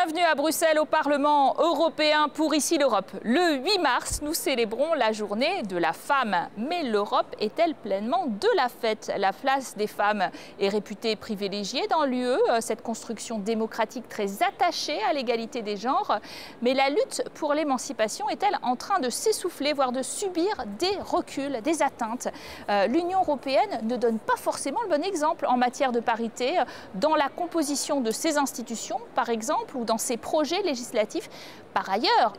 Bienvenue à Bruxelles au Parlement européen pour Ici l'Europe. Le 8 mars, nous célébrons la journée de la femme. Mais l'Europe est-elle pleinement de la fête? La place des femmes est réputée privilégiée dans l'UE, cette construction démocratique très attachée à l'égalité des genres. Mais la lutte pour l'émancipation est-elle en train de s'essouffler, voire de subir des reculs, des atteintes? L'Union européenne ne donne pas forcément le bon exemple en matière de parité dans la composition de ses institutions, par exemple, ou dans ses projets législatifs. Par ailleurs,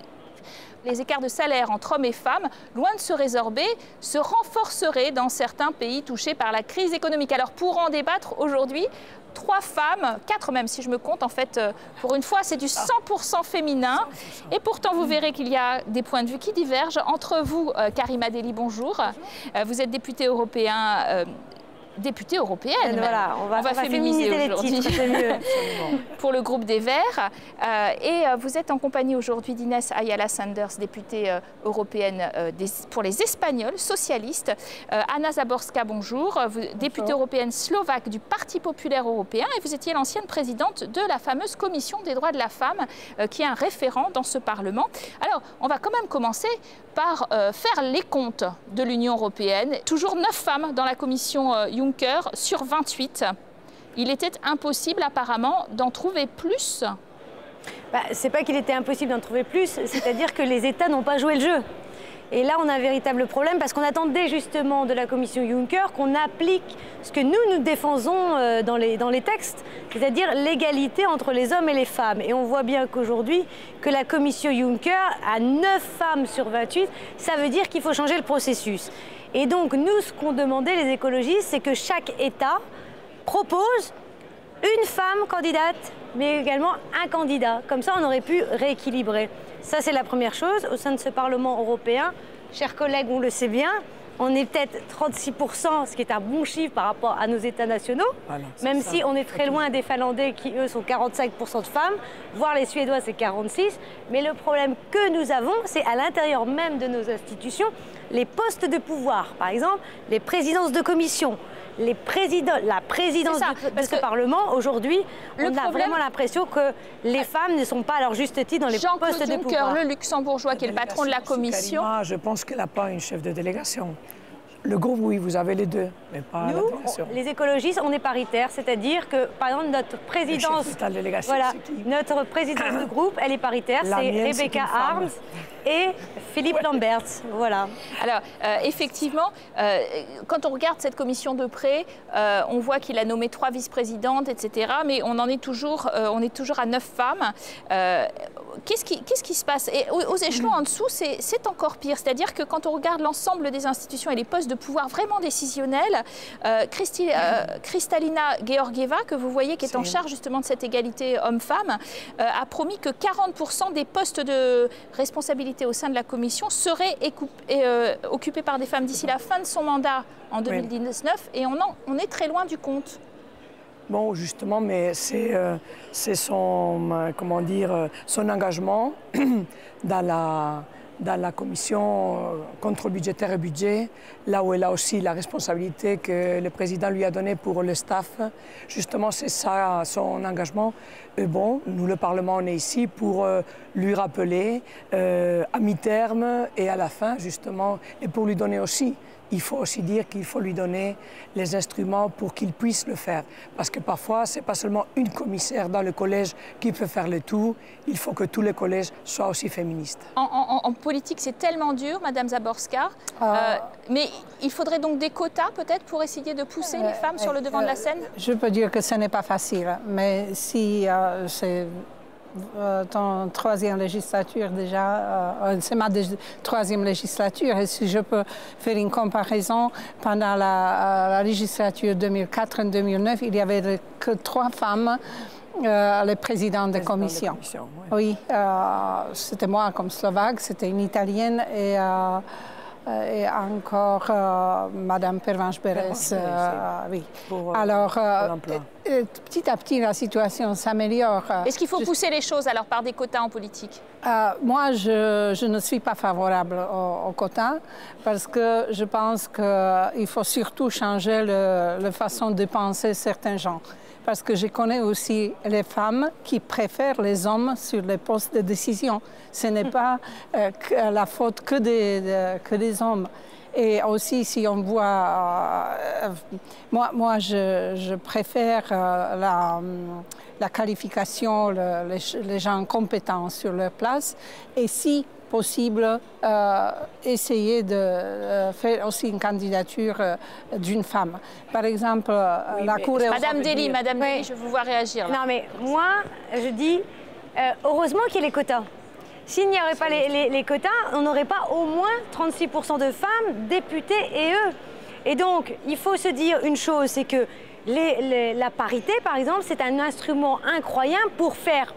les écarts de salaire entre hommes et femmes, loin de se résorber, se renforceraient dans certains pays touchés par la crise économique. Alors pour en débattre aujourd'hui, 3 femmes, 4 même si je me compte, en fait, pour une fois, c'est du 100% féminin. Et pourtant, vous verrez qu'il y a des points de vue qui divergent. Entre vous, Karima Delli, bonjour. Vous êtes députée européenne. Voilà, on va féminiser aujourd'hui pour le groupe des Verts. Et vous êtes en compagnie aujourd'hui d'Inès Ayala Sanders, députée européenne pour les Espagnols socialistes. Anna Záborská, bonjour. Députée européenne slovaque du Parti populaire européen. Et vous étiez l'ancienne présidente de la fameuse Commission des droits de la femme, qui est un référent dans ce Parlement. Alors, on va quand même commencer par faire les comptes de l'Union européenne. Toujours 9 femmes dans la Commission Juncker sur 28. Il était impossible apparemment d'en trouver plus. C'est pas qu'il était impossible d'en trouver plus, c'est-à-dire que les États n'ont pas joué le jeu. Et là, on a un véritable problème parce qu'on attendait justement de la Commission Juncker qu'on applique ce que nous défendons dans les textes, c'est-à-dire l'égalité entre les hommes et les femmes. Et on voit bien qu'aujourd'hui, que la Commission Juncker a 9 femmes sur 28, ça veut dire qu'il faut changer le processus. Et donc, nous, ce qu'on demandait, les écologistes, c'est que chaque État propose une femme candidate, mais également un candidat. Comme ça, on aurait pu rééquilibrer. Ça, c'est la première chose. Au sein de ce Parlement européen, chers collègues, on le sait bien, on est peut-être 36%, ce qui est un bon chiffre par rapport à nos États nationaux, voilà, même si on est très loin des Finlandais qui, eux, sont 45% de femmes, voire les Suédois, c'est 46%. Mais le problème que nous avons, c'est à l'intérieur même de nos institutions, les postes de pouvoir. Par exemple, les présidences de commission, la présidence de ce Parlement, aujourd'hui, on a vraiment l'impression que les femmes ne sont pas à leur juste titre dans les postes de pouvoir. Le luxembourgeois, qui est le patron de la Commission. Je pense qu'elle n'a pas une chef de délégation. Le groupe, oui, vous avez les deux, mais pas la délégation. Les écologistes, on est paritaires, c'est-à-dire que, par exemple, notre présidence, notre présidence de groupe, elle est paritaire, c'est Rebecca Harms et Philippe Lamberts, voilà. Alors, effectivement, quand on regarde cette commission de près, on voit qu'il a nommé 3 vice-présidentes, etc., mais on est toujours à 9 femmes. Qu'est-ce qui se passe? Et aux échelons en dessous, c'est encore pire. C'est-à-dire que quand on regarde l'ensemble des institutions et les postes de pouvoir vraiment décisionnels, Kristalina Georgieva, que vous voyez, qui est en charge justement de cette égalité homme-femme, a promis que 40% des postes de responsabilité au sein de la Commission seraient occupés par des femmes d'ici la fin de son mandat en 2019, et on est très loin du compte. Bon, justement, mais c'est son, comment dire, son engagement dans la commission contrôle budgétaire et budget, là où elle a aussi la responsabilité que le président lui a donnée pour le staff. Justement, c'est ça son engagement. Et bon, nous, le Parlement, on est ici pour lui rappeler à mi-terme et à la fin, justement, et pour lui donner aussi. Il faut aussi dire qu'il faut lui donner les instruments pour qu'il puisse le faire. Parce que parfois, ce n'est pas seulement une commissaire dans le collège qui peut faire le tout. Il faut que tous les collèges soient aussi féministes. En politique, c'est tellement dur, Madame Záborská. Mais il faudrait donc des quotas, peut-être, pour essayer de pousser les femmes sur le devant de la scène? Je peux dire que ce n'est pas facile. Mais si c'est ton 3e législature déjà, c'est ma 3e législature, et si je peux faire une comparaison, pendant la législature 2004-2009, il n'y avait que 3 femmes les présidents de commission. Oui, c'était moi comme Slovaque, c'était une Italienne et encore Madame Pervenche Berès. Oui. Alors, petit à petit, la situation s'améliore. Est-ce qu'il faut pousser les choses alors par des quotas en politique? Moi, je ne suis pas favorable aux quotas parce que je pense qu'il faut surtout changer la façon de penser certains gens. Parce que je connais aussi les femmes qui préfèrent les hommes sur les postes de décision. Ce n'est pas la faute que des hommes. Et aussi, si on voit... moi, je préfère la qualification, les gens compétents sur leur place. Et si possible, essayer de faire aussi une candidature d'une femme. Par exemple, la Cour... Madame Dely, je vous vois réagir. Là. Non, mais moi, je dis, heureusement qu'il y a les quotas. S'il n'y avait pas les quotas, on n'aurait pas au moins 36% de femmes députées et eux. Et donc, il faut se dire une chose, c'est que la parité, par exemple, c'est un instrument incroyable pour faire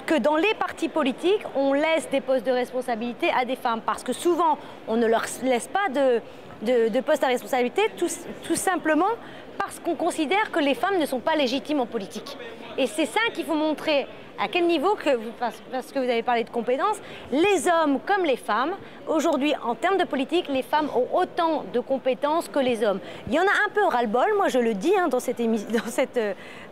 que dans les partis politiques, on laisse des postes de responsabilité à des femmes. Parce que souvent, on ne leur laisse pas de postes à responsabilité, tout simplement parce qu'on considère que les femmes ne sont pas légitimes en politique. Et c'est ça qu'il faut montrer. À quel niveau, parce que vous avez parlé de compétences, les hommes comme les femmes, aujourd'hui, en termes de politique, les femmes ont autant de compétences que les hommes. Il y en a un peu ras-le-bol, moi je le dis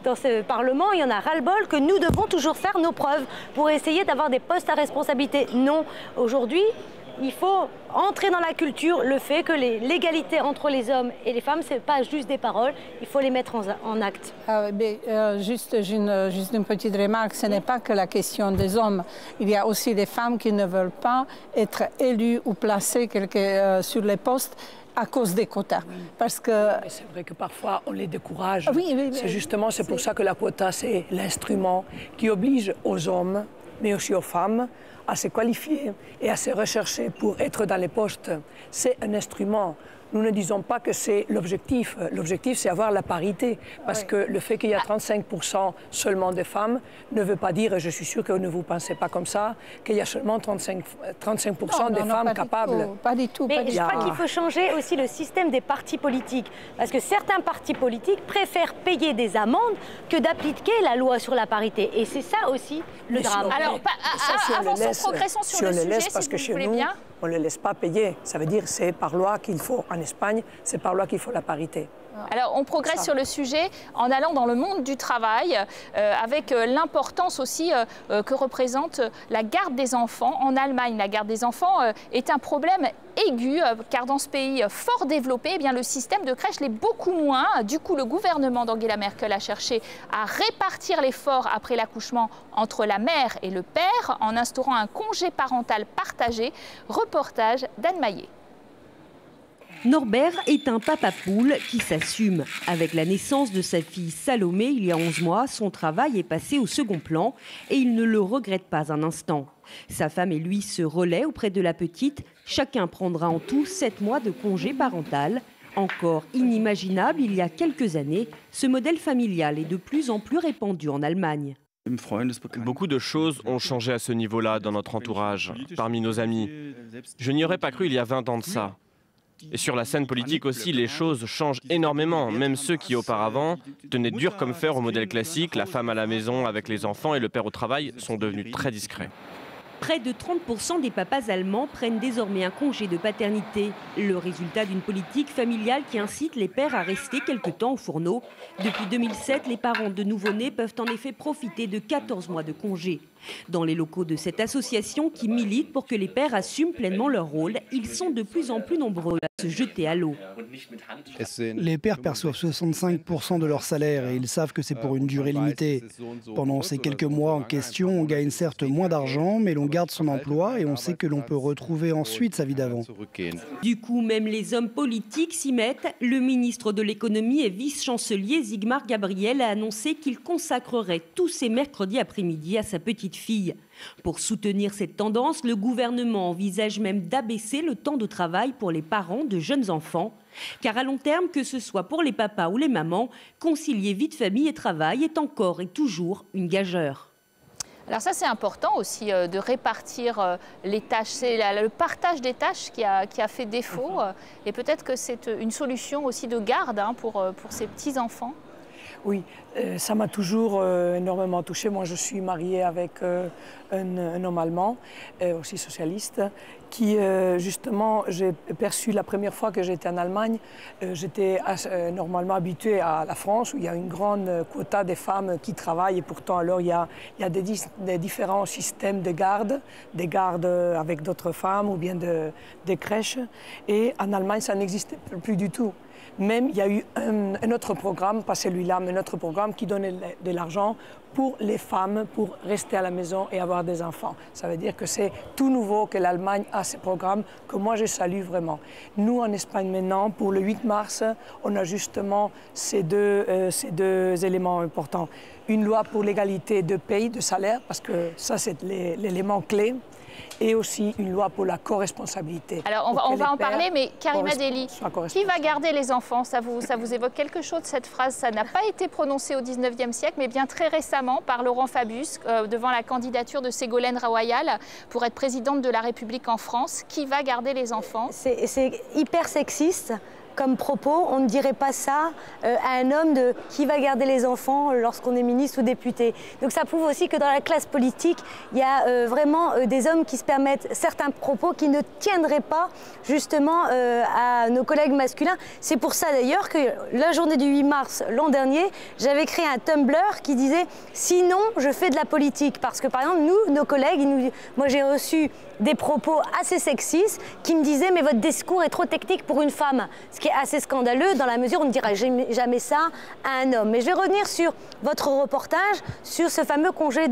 dans ce Parlement, il y en a ras-le-bol que nous devons toujours faire nos preuves pour essayer d'avoir des postes à responsabilité. Non, aujourd'hui, il faut entrer dans la culture le fait que l'égalité entre les hommes et les femmes, ce n'est pas juste des paroles, il faut les mettre en acte. Juste une petite remarque, ce n'est pas que la question des hommes. Il y a aussi des femmes qui ne veulent pas être élues ou placées sur les postes à cause des quotas. Parce que... C'est vrai que parfois on les décourage. Oui, c'est pour ça que la quota, c'est l'instrument qui oblige aux hommes, mais aussi aux femmes, à se qualifier et à se rechercher pour être dans les postes. C'est un instrument. Nous ne disons pas que c'est l'objectif. L'objectif, c'est avoir la parité. Parce que le fait qu'il y a 35% seulement de femmes ne veut pas dire, et je suis sûre que vous ne vous pensez pas comme ça, qu'il y a seulement 35% de femmes capables. Pas du tout. Mais je crois qu'il faut changer aussi le système des partis politiques. Parce que certains partis politiques préfèrent payer des amendes que d'appliquer la loi sur la parité. Et c'est ça aussi le drame. Alors, avançons, progressons sur le sujet, si vous voulez bien. On ne les laisse pas payer. Ça veut dire que c'est par loi qu'il faut, en Espagne, c'est par loi qu'il faut la parité. Alors, on progresse sur le sujet en allant dans le monde du travail, avec l'importance aussi que représente la garde des enfants. En Allemagne, la garde des enfants est un problème aigu, car dans ce pays fort développé, eh bien, le système de crèche l'est beaucoup moins. Du coup, le gouvernement d'Angela Merkel a cherché à répartir l'effort après l'accouchement entre la mère et le père, en instaurant un congé parental partagé. Reportage d'Anne Maillet. Norbert est un papa poule qui s'assume. Avec la naissance de sa fille Salomé il y a 11 mois, son travail est passé au second plan et il ne le regrette pas un instant. Sa femme et lui se relaient auprès de la petite. Chacun prendra en tout 7 mois de congé parental. Encore inimaginable il y a quelques années, ce modèle familial est de plus en plus répandu en Allemagne. Beaucoup de choses ont changé à ce niveau-là dans notre entourage, parmi nos amis. Je n'y aurais pas cru il y a 20 ans de ça. Et sur la scène politique aussi, les choses changent énormément. Même ceux qui auparavant tenaient dur comme fer au modèle classique, la femme à la maison avec les enfants et le père au travail, sont devenus très discrets. Près de 30% des papas allemands prennent désormais un congé de paternité. Le résultat d'une politique familiale qui incite les pères à rester quelque temps au fourneau. Depuis 2007, les parents de nouveau-nés peuvent en effet profiter de 14 mois de congé. Dans les locaux de cette association qui milite pour que les pères assument pleinement leur rôle, ils sont de plus en plus nombreux à se jeter à l'eau. Les pères perçoivent 65% de leur salaire et ils savent que c'est pour une durée limitée. Pendant ces quelques mois en question, on gagne certes moins d'argent, mais l'on garde son emploi et on sait que l'on peut retrouver ensuite sa vie d'avant. Du coup, même les hommes politiques s'y mettent. Le ministre de l'économie et vice-chancelier Sigmar Gabriel a annoncé qu'il consacrerait tous ses mercredis après-midi à sa petite fille. Pour soutenir cette tendance, le gouvernement envisage même d'abaisser le temps de travail pour les parents de jeunes enfants. Car à long terme, que ce soit pour les papas ou les mamans, concilier vie de famille et travail est encore et toujours une gageure. Alors ça, c'est important aussi de répartir les tâches. C'est le partage des tâches qui a fait défaut. Et peut-être que c'est une solution aussi de garde pour ces petits-enfants. Oui, ça m'a toujours énormément touchée. Moi, je suis mariée avec un homme allemand, aussi socialiste, qui, justement, j'ai perçu la première fois que j'étais en Allemagne, j'étais normalement habituée à la France, où il y a une grande quota des femmes qui travaillent, et pourtant, alors, il y a des différents systèmes de garde, des gardes avec d'autres femmes, ou bien des crèches, et en Allemagne, ça n'existait plus du tout. Même, il y a eu un autre programme, pas celui-là, mais un autre programme qui donnait de l'argent pour les femmes, pour rester à la maison et avoir des enfants. Ça veut dire que c'est tout nouveau que l'Allemagne a ce programme, que moi je salue vraiment. Nous, en Espagne maintenant, pour le 8 mars, on a justement ces deux éléments importants. Une loi pour l'égalité de paye, de salaire, parce que ça c'est l'élément clé. Et aussi une loi pour la co-responsabilité. Alors on va en parler, mais Karima Delli, qui va garder les enfants? Ça vous évoque quelque chose, cette phrase? Ça n'a pas été prononcé au 19e siècle, mais bien très récemment par Laurent Fabius, devant la candidature de Ségolène Royal pour être présidente de la République en France. Qui va garder les enfants? C'est hyper sexiste comme propos. On ne dirait pas ça à un homme de qui va garder les enfants lorsqu'on est ministre ou député. Donc ça prouve aussi que dans la classe politique, il y a vraiment des hommes qui se permettent certains propos qui ne tiendraient pas justement à nos collègues masculins. C'est pour ça d'ailleurs que la journée du 8 mars l'an dernier, j'avais créé un Tumblr qui disait « Sinon, je fais de la politique ». Parce que par exemple, nous, nos collègues, moi j'ai reçu des propos assez sexistes qui me disaient « Mais votre discours est trop technique pour une femme ». Ce qui est assez scandaleux dans la mesure où on ne dira jamais ça à un homme. Mais je vais revenir sur votre reportage, sur ce fameux congé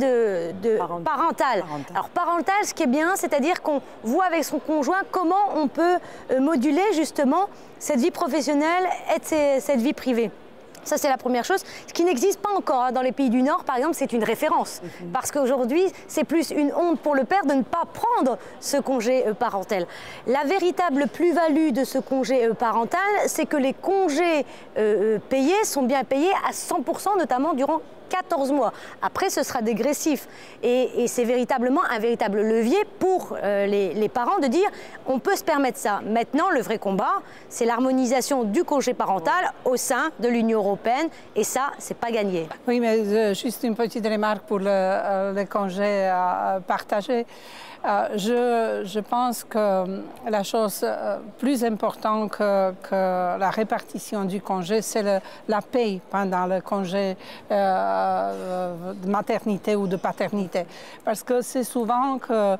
parental. Alors parental, ce qui est bien, c'est-à-dire qu'on voit avec son conjoint comment on peut moduler justement cette vie professionnelle et cette vie privée. Ça, c'est la première chose. Ce qui n'existe pas encore dans les pays du Nord, par exemple, c'est une référence. Parce qu'aujourd'hui, c'est plus une honte pour le père de ne pas prendre ce congé parental. La véritable plus-value de ce congé parental, c'est que les congés payés sont bien payés à 100%, notamment durant 14 mois. Après, ce sera dégressif. Et c'est véritablement un véritable levier pour les parents de dire on peut se permettre ça. Maintenant, le vrai combat, c'est l'harmonisation du congé parental au sein de l'Union européenne. Et ça, c'est pas gagné. Oui, mais juste une petite remarque pour le congé partagé. Je pense que la chose plus importante que la répartition du congé, c'est la paye pendant le congé de maternité ou de paternité. Parce que c'est souvent que,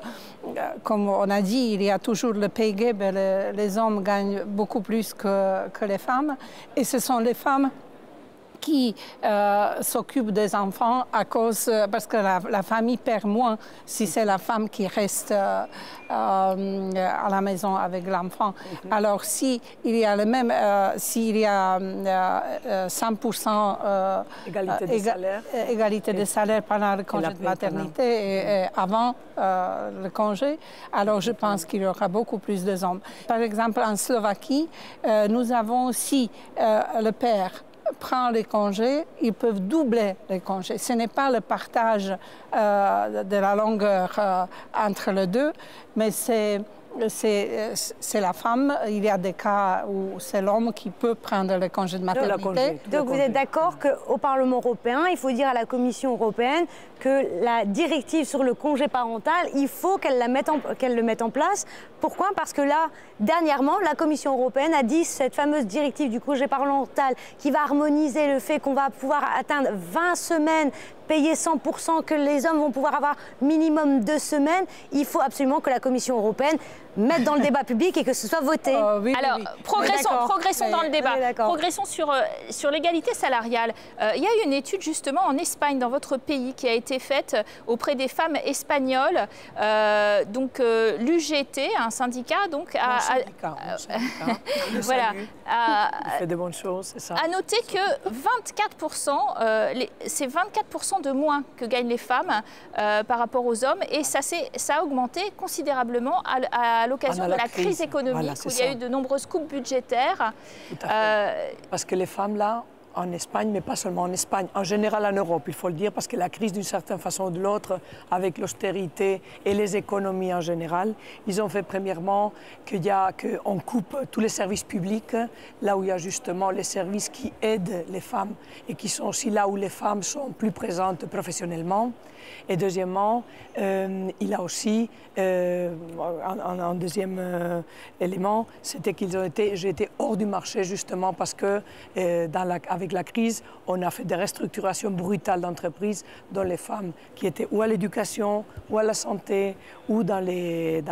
comme on a dit, il y a toujours le pay gap, les hommes gagnent beaucoup plus que les femmes. Et ce sont les femmes qui s'occupe des enfants parce que la famille perd moins si c'est la femme qui reste à la maison avec l'enfant. Alors s'il y a s'il y a 100% égalité de salaire pendant le congé de maternité et avant le congé, alors je pense qu'il y aura beaucoup plus d'hommes. Par exemple, en Slovaquie, nous avons aussi le père prend les congés, ils peuvent doubler les congés. Ce n'est pas le partage de la longueur entre les deux, mais c'est la femme. Il y a des cas où c'est l'homme qui peut prendre le congé de maternité. Donc vous êtes d'accord qu'au Parlement européen, il faut dire à la Commission européenne que la directive sur le congé parental, il faut qu'elle le mette en place. Pourquoi? Parce que là, dernièrement, la Commission européenne a dit cette fameuse directive du congé parental qui va harmoniser le fait qu'on va pouvoir atteindre 20 semaines payer 100%, que les hommes vont pouvoir avoir minimum 2 semaines, il faut absolument que la Commission européenne mette dans le débat public et que ce soit voté. Oui, alors, progressons dans le débat. Progressons sur l'égalité salariale. Il y a eu une étude justement en Espagne, dans votre pays, qui a été faite auprès des femmes espagnoles. Donc l'UGT, un syndicat, donc voilà, il fait de bonnes choses, c'est ça. A noté que 24%, c'est 24% de moins que gagnent les femmes par rapport aux hommes, et ça a augmenté considérablement à l'occasion de la crise économique, où il y a eu de nombreuses coupes budgétaires. Tout à fait. Parce que les femmes, là, en Espagne, mais pas seulement en Espagne, en général en Europe, il faut le dire, parce que la crise d'une certaine façon ou de l'autre, avec l'austérité et les économies en général, ils ont fait premièrement qu'on coupe tous les services publics, là où il y a justement les services qui aident les femmes et qui sont aussi là où les femmes sont plus présentes professionnellement. Et deuxièmement, il a aussi, un deuxième élément, c'était j'ai été hors du marché justement parce que avec la crise, on a fait des restructurations brutales d'entreprises dont les femmes qui étaient ou à l'éducation, ou à la santé, ou dans les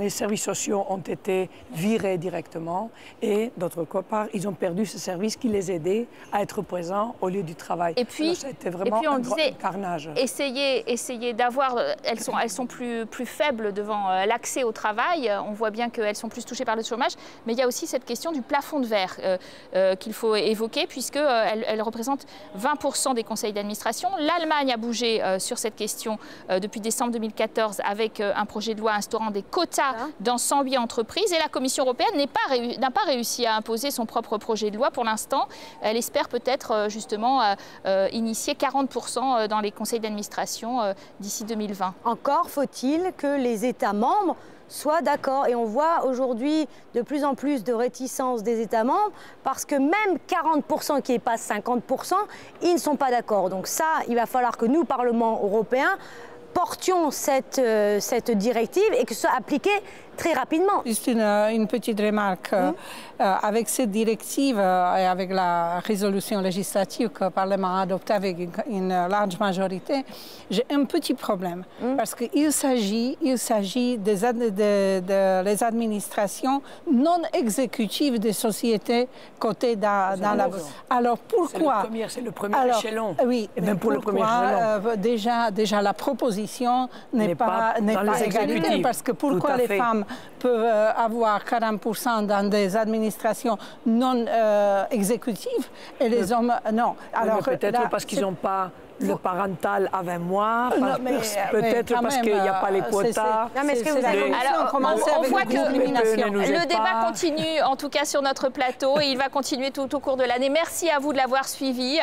services sociaux ont été virées directement. Et d'autre part, ils ont perdu ce service qui les aidait à être présents au lieu du travail. Et puis, alors, ça a été vraiment on un disait, carnage. Essayer d'avoir, elles sont plus faibles devant l'accès au travail. On voit bien qu'elles sont plus touchées par le chômage, mais il y a aussi cette question du plafond de verre qu'il faut évoquer, puisqu'elle représente 20% des conseils d'administration. L'Allemagne a bougé sur cette question depuis décembre 2014 avec un projet de loi instaurant des quotas dans 108 entreprises, et la Commission européenne n'a pas réussi à imposer son propre projet de loi pour l'instant. Elle espère peut-être justement initier 40% dans les conseils d'administration d'ici 2020. Encore faut-il que les États membres soient d'accord. Et on voit aujourd'hui de plus en plus de réticence des États membres parce que même 40% qui dépassent 50%, ils ne sont pas d'accord. Donc ça, il va falloir que nous, Parlement européen, portions cette directive et que ce soit appliqué très rapidement. Juste une petite remarque. Avec cette directive et avec la résolution législative que le Parlement a adoptée avec une large majorité, j'ai un petit problème. Parce qu'il s'agit des administrations non exécutives des sociétés cotées dans la bourse. Alors pourquoi? C'est le premier échelon. Oui, et même pour le premier échelon. Déjà la proposition n'est pas égalité. Parce que pourquoi les femmes peuvent avoir 40% dans des administrations non exécutives et les hommes non. Alors peut-être parce qu'ils n'ont pas le parental à 20 mois, peut-être parce qu'il n'y a pas les quotas. Non, mais est-ce que vous avez on voit que le débat continue, en tout cas sur notre plateau, et il va continuer tout au cours de l'année. Merci à vous de l'avoir suivi.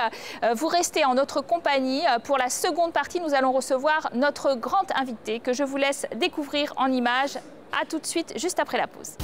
Vous restez en notre compagnie. Pour la seconde partie, nous allons recevoir notre grand invité que je vous laisse découvrir en images. À tout de suite, juste après la pause.